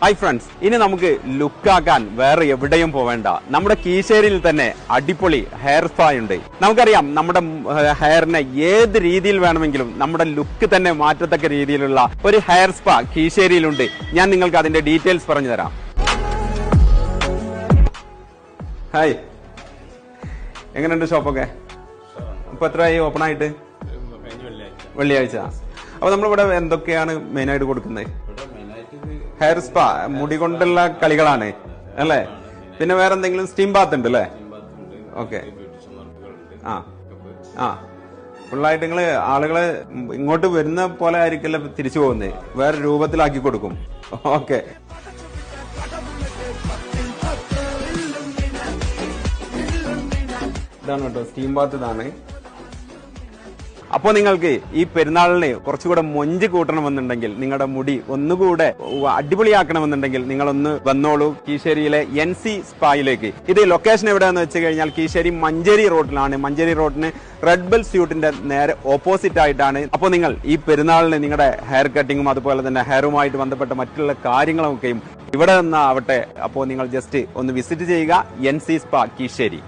Hi friends, ഇനി നമുക്ക് ലുക്കാക്കാൻ വേറെ എവിടെയും പോവേണ്ട. നമ്മുടെ കീശേരിയിൽ തന്നെ അടിപൊളി ഹെയർ സ്പാ ഉണ്ട്. നമുക്കറിയാം, നമ്മുടെ ഹെയറിനെ ഏത് രീതിയിൽ വേണമെങ്കിലും നമ്മുടെ ലുക്ക് തന്നെ മാറ്റത്തക്ക രീതിയിലുള്ള ഒരു ഹെയർ സ്പാ കീശേരിയിലുണ്ട്. ഞാൻ നിങ്ങൾക്ക് അതിന്റെ ഡീറ്റെയിൽസ് പറഞ്ഞു തരാം. ഹായ്, എങ്ങനെയുണ്ട് ഷോപ്പൊക്കെ? ഇപ്പൊ എത്രയായി ഓപ്പൺ ആയിട്ട്? വെള്ളിയാഴ്ച. അപ്പൊ നമ്മളിവിടെ എന്തൊക്കെയാണ് മെയിൻ ആയിട്ട് കൊടുക്കുന്നത്? ഹെയർ സ്പാ, മുടി കൊണ്ടുള്ള കളികളാണ് അല്ലേ? പിന്നെ വേറെ എന്തെങ്കിലും സ്റ്റീം ബാത്ത് ഉണ്ട് അല്ലേ? ഓക്കെ. ആ ഫുള്ളായിട്ട് നിങ്ങള് ആളുകളെ ഇങ്ങോട്ട് വരുന്ന പോലെ ആയിരിക്കില്ല തിരിച്ചു പോകുന്നത്, വേറെ രൂപത്തിലാക്കി കൊടുക്കും. ഓക്കെ. ഇതാണ് കേട്ടോ സ്റ്റീം ബാത്ത്. ഇതാണ്. അപ്പോ നിങ്ങൾക്ക് ഈ പെരുന്നാളിന് കുറച്ചുകൂടെ മൊഞ്ച് കൂട്ടണമെന്നുണ്ടെങ്കിൽ, നിങ്ങളുടെ മുടി ഒന്നുകൂടെ അടിപൊളിയാക്കണമെന്നുണ്ടെങ്കിൽ നിങ്ങളൊന്ന് വന്നോളൂ കീശേരിയിലെ NC സ്പായിലേക്ക്. ഇത് ലൊക്കേഷൻ എവിടെയാന്ന് വെച്ച് കഴിഞ്ഞാൽ കീശേരി മഞ്ചേരി റോഡിലാണ്. മഞ്ചേരി റോഡിന് റെഡ് ബെൽ സ്യൂട്ടിന്റെ നേരെ ഓപ്പോസിറ്റ് ആയിട്ടാണ്. അപ്പോൾ നിങ്ങൾ ഈ പെരുന്നാളിന് നിങ്ങളുടെ ഹെയർ കട്ടിങ്ങും അതുപോലെ തന്നെ ഹെയറുമായിട്ട് ബന്ധപ്പെട്ട മറ്റുള്ള കാര്യങ്ങളൊക്കെയും ഇവിടെ നിന്നാവട്ടെ. അപ്പോൾ നിങ്ങൾ ജസ്റ്റ് ഒന്ന് വിസിറ്റ് ചെയ്യുക NC സ്പാ കീശേരി.